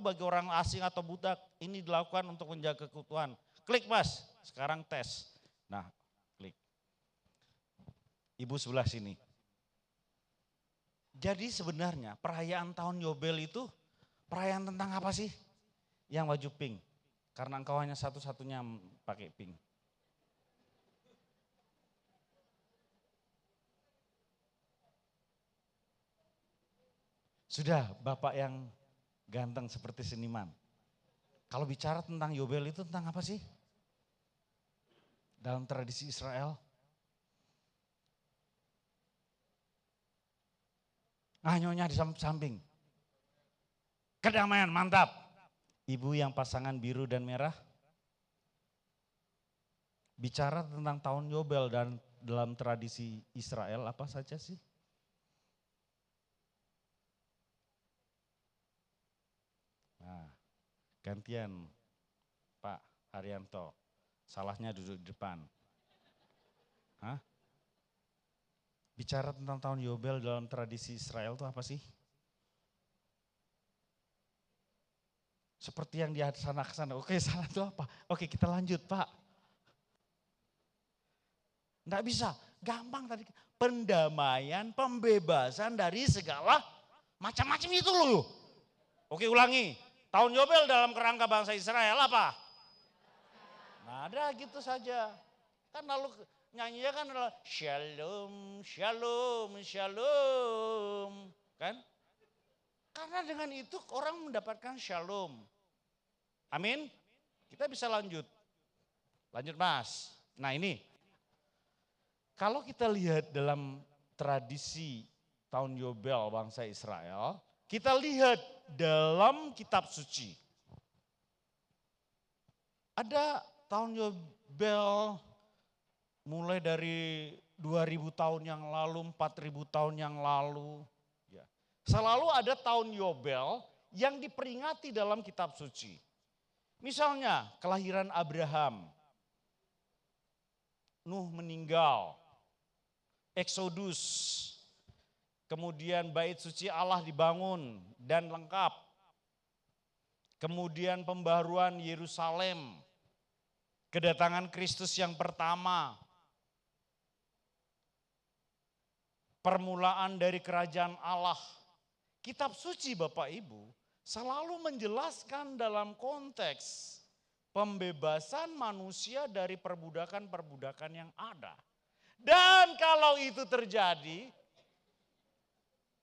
bagi orang asing atau budak, ini dilakukan untuk menjaga keutuhan. Klik mas, sekarang tes. Nah, klik. Ibu sebelah sini. Jadi sebenarnya perayaan tahun Yobel itu perayaan tentang apa sih? Yang baju pink. Karena engkau hanya satu-satunya pakai pink. Sudah, Bapak yang ganteng seperti seniman. Kalau bicara tentang Yobel itu tentang apa sih? Dalam tradisi Israel. Nah, nyonya di samping. Kedamaian, mantap. Ibu yang pasangan biru dan merah. Bicara tentang tahun Yobel dan dalam tradisi Israel apa saja sih? Nah, gantian Pak Haryanto. Salahnya duduk di depan. Hah? Bicara tentang tahun Yobel dalam tradisi Israel itu apa sih? Seperti yang di sana ke sana. Oke, salah itu apa? Oke, kita lanjut, Pak. Enggak bisa, gampang tadi. Pendamaian, pembebasan dari segala macam-macam itu loh. Oke, ulangi. Tahun Yobel dalam kerangka bangsa Israel apa? Nah, ada gitu saja. Kan lalu nyanyinya kan adalah shalom, shalom, shalom. Kan? Karena dengan itu orang mendapatkan shalom. Amin. Kita bisa lanjut. Lanjut mas. Nah ini. Kalau kita lihat dalam tradisi tahun Yobel bangsa Israel. Kita lihat dalam kitab suci. Ada tahun Yobel mulai dari 2000 tahun yang lalu, 4000 tahun yang lalu. Ya. Selalu ada tahun Yobel yang diperingati dalam kitab suci. Misalnya kelahiran Abraham, Nuh meninggal, Exodus, kemudian bait suci Allah dibangun dan lengkap. Kemudian pembaruan Yerusalem, kedatangan Kristus yang pertama, permulaan dari kerajaan Allah. Kitab suci Bapak Ibu selalu menjelaskan dalam konteks pembebasan manusia dari perbudakan-perbudakan yang ada. Dan kalau itu terjadi,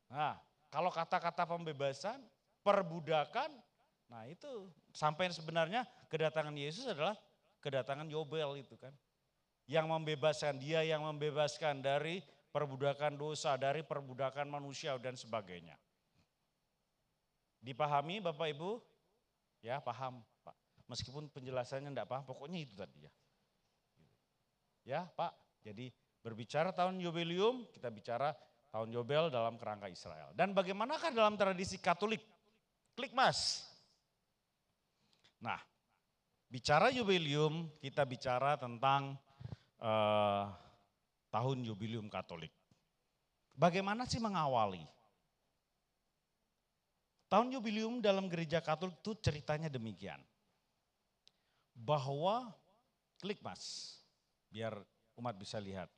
nah kalau kata-kata pembebasan, perbudakan, nah itu sampai sebenarnya kedatangan Yesus adalah kedatangan Yobel itu kan. Yang membebaskan, dia yang membebaskan dari perbudakan dosa, dari perbudakan manusia dan sebagainya. Dipahami Bapak Ibu? Ya paham Pak. Meskipun penjelasannya enggak paham, pokoknya itu tadi ya. Ya Pak, jadi berbicara tahun Yobelium, kita bicara tahun Yobel dalam kerangka Israel. Dan bagaimanakah dalam tradisi Katolik? Klik mas. Nah, bicara Yobelium, kita bicara tentang tahun Yobelium Katolik. Bagaimana sih mengawali? Tahun Yobelium dalam gereja Katolik itu ceritanya demikian. Bahwa, klik mas, biar umat bisa lihat.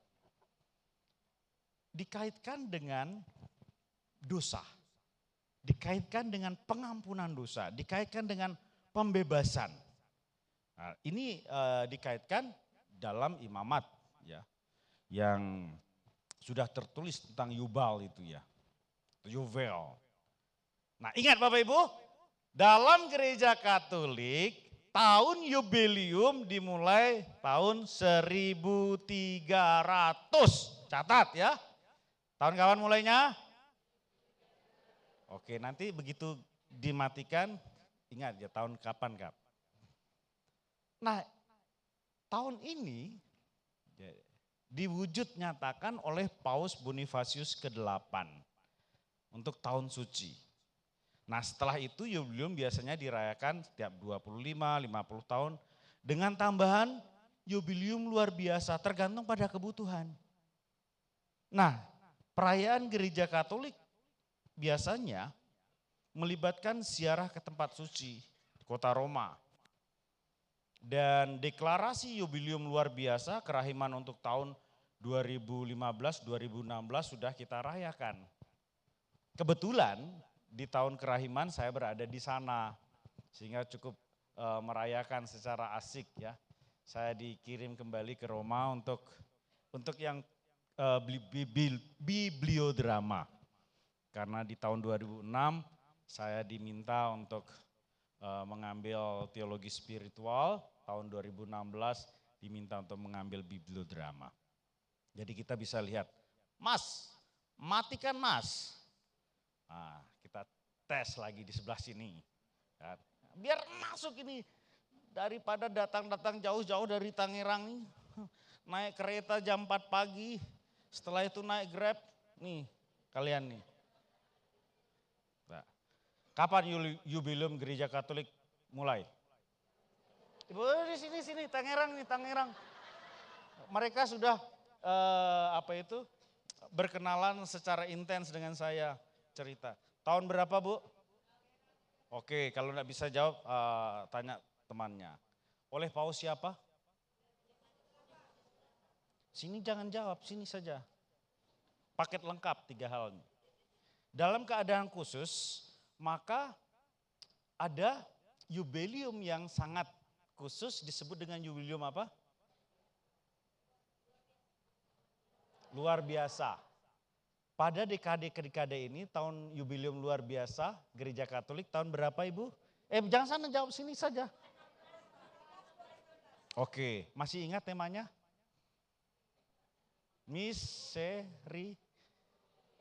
Dikaitkan dengan dosa, dikaitkan dengan pengampunan dosa, dikaitkan dengan pembebasan. Nah, ini dikaitkan dalam imamat ya, yang sudah tertulis tentang Yubal itu ya, Yovel. Nah ingat Bapak Ibu, dalam gereja Katolik tahun Yubelium dimulai tahun 1300. Catat ya. Tahun kapan mulainya? Oke, nanti begitu dimatikan ingat ya tahun kapan Kap. Nah, tahun ini diwujud nyatakan oleh Paus Bonifasius ke-8 untuk tahun suci. Nah setelah itu Yobelium biasanya dirayakan setiap 25, 50 tahun dengan tambahan Yobelium luar biasa tergantung pada kebutuhan. Nah perayaan gereja Katolik biasanya melibatkan ziarah ke tempat suci di kota Roma. Dan deklarasi jubileum luar biasa kerahiman untuk tahun 2015-2016 sudah kita rayakan. Kebetulan di tahun kerahiman saya berada di sana, sehingga cukup merayakan secara asik ya. Saya dikirim kembali ke Roma untuk yang bibliodrama. Karena di tahun 2006 saya diminta untuk mengambil teologi spiritual, tahun 2016 diminta untuk mengambil bibliodrama. Jadi kita bisa lihat, Mas, matikan Mas. Nah, kita tes lagi di sebelah sini. Biar masuk ini, daripada datang-datang jauh-jauh dari Tangerang nih, naik kereta jam 4 pagi, setelah itu naik Grab, nih kalian nih. Nah, kapan jubileum gereja Katolik mulai? Ibu di sini Tangerang nih, Tangerang. Mereka sudah berkenalan secara intens dengan saya, cerita. Tahun berapa Bu? Oke, kalau enggak bisa jawab tanya temannya. Oleh Paus siapa? Sini jangan jawab, sini saja. Paket lengkap 3 hal. Dalam keadaan khusus, maka ada jubileum yang sangat khusus disebut dengan jubileum apa? Luar biasa. Pada dekade ini, tahun jubileum luar biasa, gereja Katolik tahun berapa Ibu? Jangan sana, jawab sini saja. Oke, masih ingat temanya? Misteri.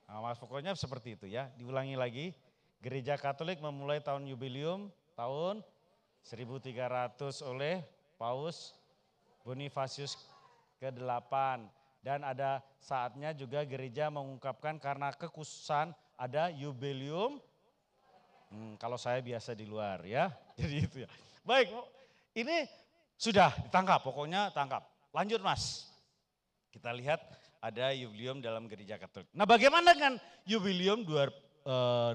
Nah, pokoknya seperti itu ya, diulangi lagi. Gereja Katolik memulai tahun jubileum tahun 1300 oleh Paus Bonifasius ke-8. Dan ada saatnya juga gereja mengungkapkan karena kekhususan ada jubileum. Kalau saya biasa di luar ya, jadi itu ya. Baik, ini sudah ditangkap, pokoknya tangkap. Lanjut Mas, kita lihat ada jubileum dalam gereja Katolik. Nah bagaimana dengan jubileum 2025?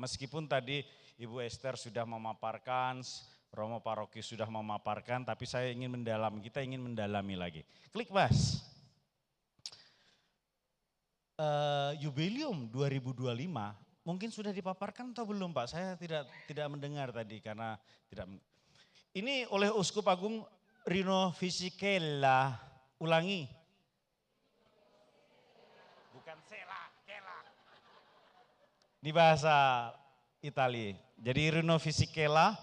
Meskipun tadi Ibu Esther sudah memaparkan, Romo Paroki sudah memaparkan, tapi saya ingin mendalami, kita ingin mendalami lagi. Klik Mas. Jubileum 2025 mungkin sudah dipaparkan atau belum Pak? Saya tidak mendengar tadi karena tidak. Ini oleh Uskup Agung Rino Fisichella. Ulangi. Bukan Sela, Kela. Di bahasa Italia. Jadi Rino Fisichella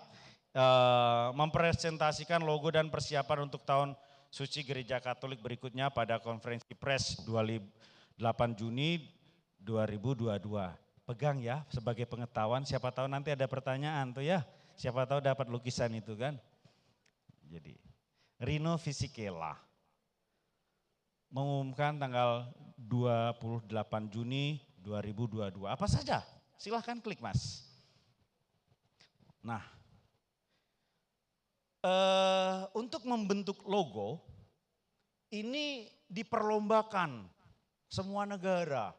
mempresentasikan logo dan persiapan untuk tahun suci Gereja Katolik berikutnya pada konferensi pers 8 Juni 2022. Pegang ya sebagai pengetahuan, siapa tahu nanti ada pertanyaan tuh ya. Siapa tahu dapat lukisan itu kan. Jadi Rino Fisichella mengumumkan tanggal 28 Juni 2022. Apa saja? Silahkan klik Mas. Nah, untuk membentuk logo ini diperlombakan semua negara.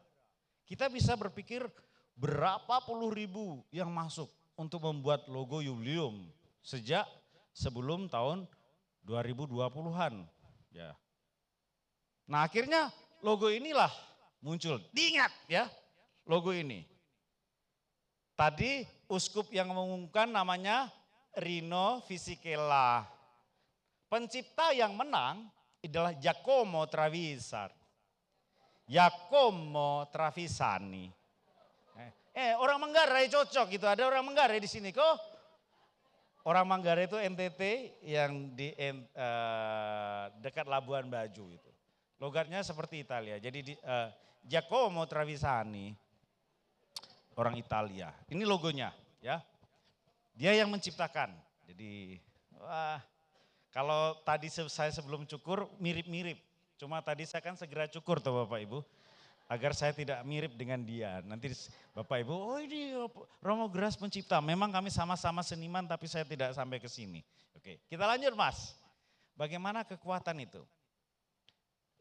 Kita bisa berpikir berapa puluh ribu yang masuk untuk membuat logo jubileum sejak sebelum tahun 2020-an. Ya. Nah akhirnya logo inilah muncul. Diingat ya logo ini. Tadi uskup yang mengumumkan namanya Rino Fisichella. Pencipta yang menang adalah Giacomo Travisar. Giacomo Travisani. Orang Manggarai cocok gitu. Ada orang Manggarai di sini kok. Orang Manggarai itu NTT yang di dekat Labuan Bajo itu. Logatnya seperti Italia. Jadi Giacomo Travisani orang Italia. Ini logonya ya. Dia yang menciptakan. Jadi kalau tadi saya sebelum cukur mirip-mirip. Cuma tadi saya kan segera cukur tuh Bapak Ibu. Agar saya tidak mirip dengan dia. Nanti Bapak Ibu, oh ini Romo Gras pencipta. Memang kami sama-sama seniman tapi saya tidak sampai ke sini. Oke, kita lanjut Mas. Bagaimana kekuatan itu?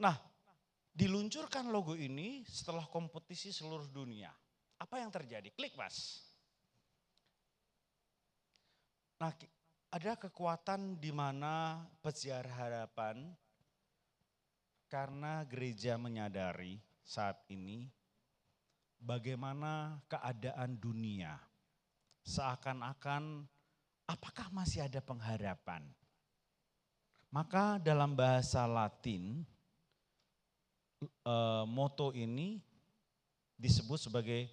Nah, diluncurkan logo ini setelah kompetisi seluruh dunia. Apa yang terjadi? Klik Mas. Nah, ada kekuatan di mana peziarah harapan karena gereja menyadari saat ini bagaimana keadaan dunia. Seakan-akan apakah masih ada pengharapan? Maka dalam bahasa Latin moto ini disebut sebagai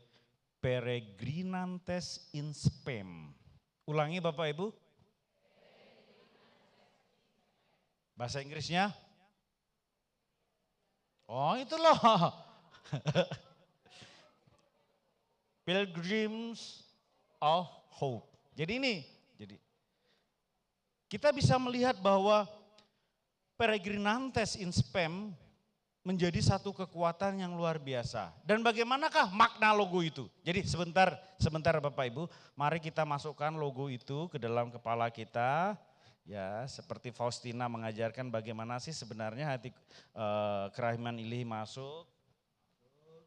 peregrinantes in spem. Ulangi Bapak Ibu. Bahasa Inggrisnya? Oh itu loh. Pilgrims of Hope. Jadi kita bisa melihat bahwa peregrinantes in spem menjadi satu kekuatan yang luar biasa. Dan bagaimanakah makna logo itu? Jadi sebentar Bapak Ibu, mari kita masukkan logo itu ke dalam kepala kita. Ya, seperti Faustina mengajarkan bagaimana sih sebenarnya hati kerahiman ilahi masuk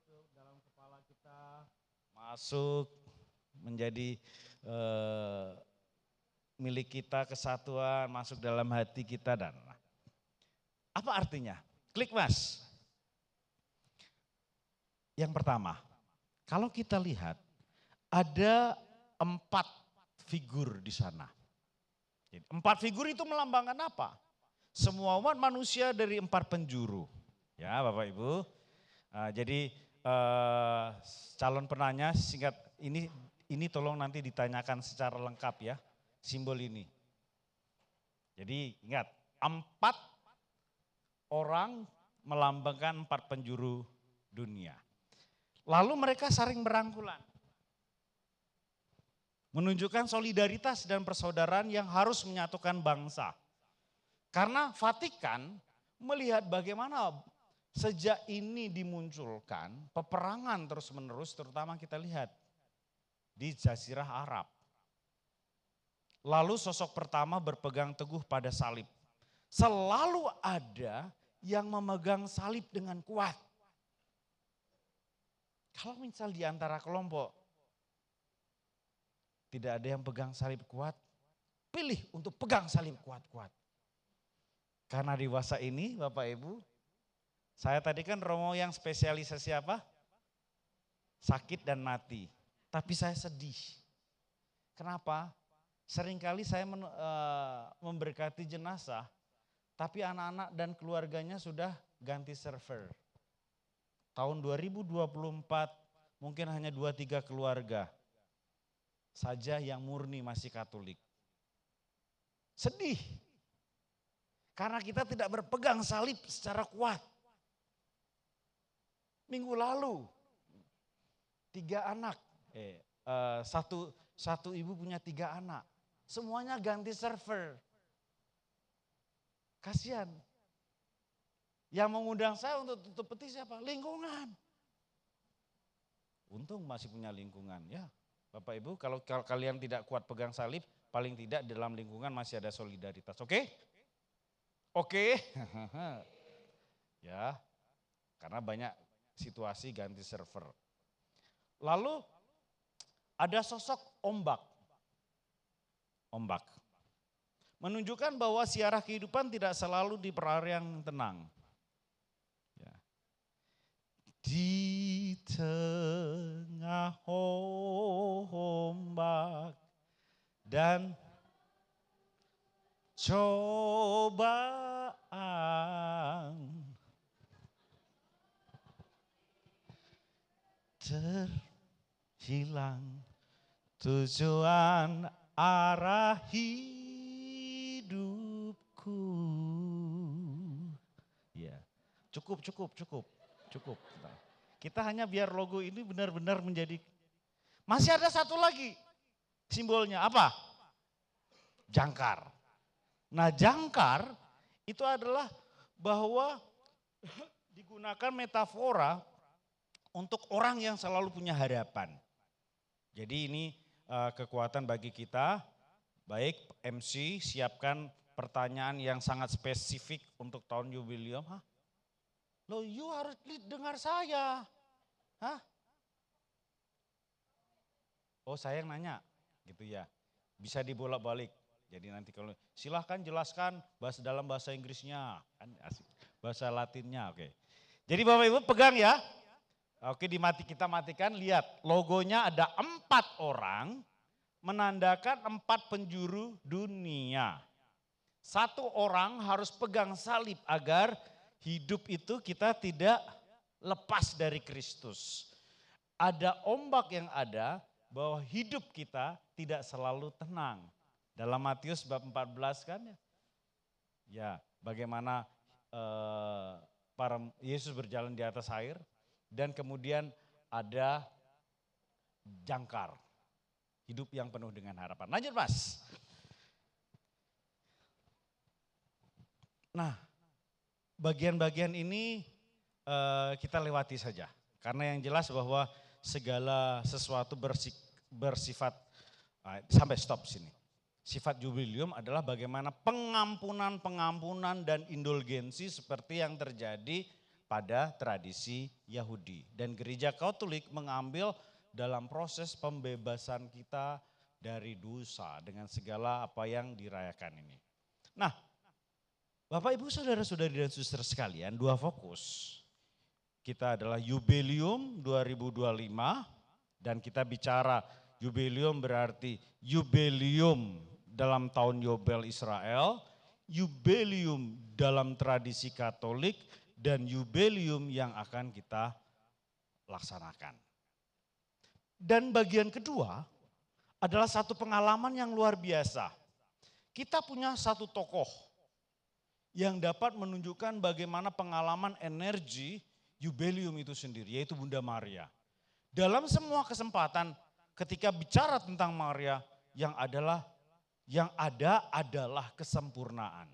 ke dalam kepala kita, masuk menjadi milik kita, kesatuan, masuk dalam hati kita dan apa artinya? Klik Mas. Yang pertama, kalau kita lihat ada 4 figur di sana. Jadi, 4 figur itu melambangkan apa? Semua umat manusia dari 4 penjuru. Ya Bapak Ibu. Jadi calon penanya singkat ini tolong nanti ditanyakan secara lengkap ya simbol ini. Jadi ingat 4 orang melambangkan 4 penjuru dunia. Lalu mereka saling berangkulan. Menunjukkan solidaritas dan persaudaraan yang harus menyatukan bangsa. Karena Vatikan melihat bagaimana sejak ini dimunculkan peperangan terus-menerus terutama kita lihat di Jazirah Arab. Lalu sosok pertama berpegang teguh pada salib. Selalu ada yang memegang salib dengan kuat. Kalau misal di antara kelompok tidak ada yang pegang salib kuat, pilih untuk pegang salib kuat-kuat. Karena di masa ini Bapak Ibu, saya tadi kan Romo yang spesialisasi apa? Sakit dan mati. Tapi saya sedih. Kenapa? Seringkali saya memberkati jenazah, tapi anak-anak dan keluarganya sudah ganti server. Tahun 2024 mungkin hanya 2-3 keluarga saja yang murni masih Katolik. Sedih. Karena kita tidak berpegang salib secara kuat. Minggu lalu 3 anak, satu ibu punya 3 anak. Semuanya ganti server. Kasihan. Yang mengundang saya untuk tutup peti siapa? Lingkungan. Untung masih punya lingkungan ya. Bapak Ibu kalau kalian tidak kuat pegang salib, paling tidak dalam lingkungan masih ada solidaritas. Oke? Oke? Ya, karena banyak situasi ganti server. Lalu ada sosok ombak. Ombak. Menunjukkan bahwa siarah kehidupan tidak selalu di perairan yang tenang. Ya. Di tengah ombak dan cobaan terhilang tujuan arah hidupku. Ya, cukup. Kita hanya biar logo ini benar-benar menjadi. Masih ada satu lagi simbolnya apa? Jangkar. Nah jangkar itu adalah bahwa digunakan metafora untuk orang yang selalu punya harapan. Jadi ini kekuatan bagi kita, baik MC siapkan pertanyaan yang sangat spesifik untuk tahun jubileum. Loh you harus dengar saya. Hah? Oh saya yang nanya gitu ya. Bisa dibolak-balik. Jadi nanti kalau silahkan jelaskan dalam bahasa Inggrisnya, kan asik. Bahasa Latinnya, oke. Jadi Bapak Ibu pegang ya. Oke, kita matikan, lihat logonya ada 4 orang menandakan 4 penjuru dunia. 1 orang harus pegang salib agar hidup itu kita tidak lepas dari Kristus. Ada ombak yang ada bahwa hidup kita tidak selalu tenang. Dalam Matius bab 14 kan ya bagaimana Yesus berjalan di atas air dan kemudian ada jangkar. Hidup yang penuh dengan harapan. Lanjut Mas. Nah, bagian-bagian ini kita lewati saja. Karena yang jelas bahwa segala sesuatu bersifat, sampai stop sini. Sifat jubilium adalah bagaimana pengampunan dan indulgensi seperti yang terjadi pada tradisi Yahudi. Dan gereja Katolik mengambil dalam proses pembebasan kita dari dosa dengan segala apa yang dirayakan ini. Nah, Bapak Ibu saudara-saudari dan suster sekalian, 2 fokus. Kita adalah Jubilium 2025 dan kita bicara Jubilium berarti Jubilium dalam tahun Yobel Israel, Jubilium dalam tradisi Katolik dan Jubilium yang akan kita laksanakan. Dan bagian kedua adalah satu pengalaman yang luar biasa. Kita punya satu tokoh yang dapat menunjukkan bagaimana pengalaman energi Jubilium itu sendiri, yaitu Bunda Maria. Dalam semua kesempatan ketika bicara tentang Maria, yang ada adalah kesempurnaan.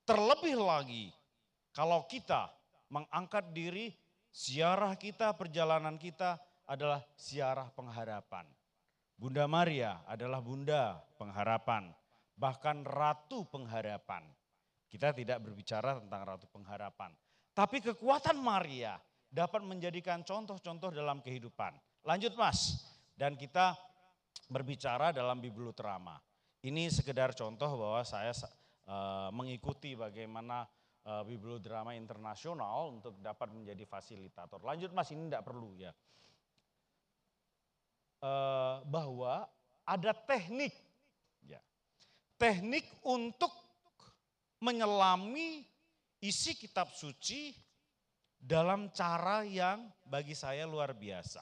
Terlebih lagi kalau kita mengangkat diri, ziarah kita, perjalanan kita adalah ziarah pengharapan. Bunda Maria adalah bunda pengharapan, bahkan ratu pengharapan. Kita tidak berbicara tentang ratu pengharapan. Tapi kekuatan Maria dapat menjadikan contoh-contoh dalam kehidupan. Lanjut Mas, dan kita berbicara dalam Biblioterama. Ini sekedar contoh bahwa saya mengikuti bagaimana Biblioterama internasional untuk dapat menjadi fasilitator. Lanjut Mas, ini tidak perlu ya. Bahwa ada teknik, ya, teknik untuk menyelami isi kitab suci dalam cara yang bagi saya luar biasa.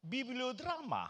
Biblioterama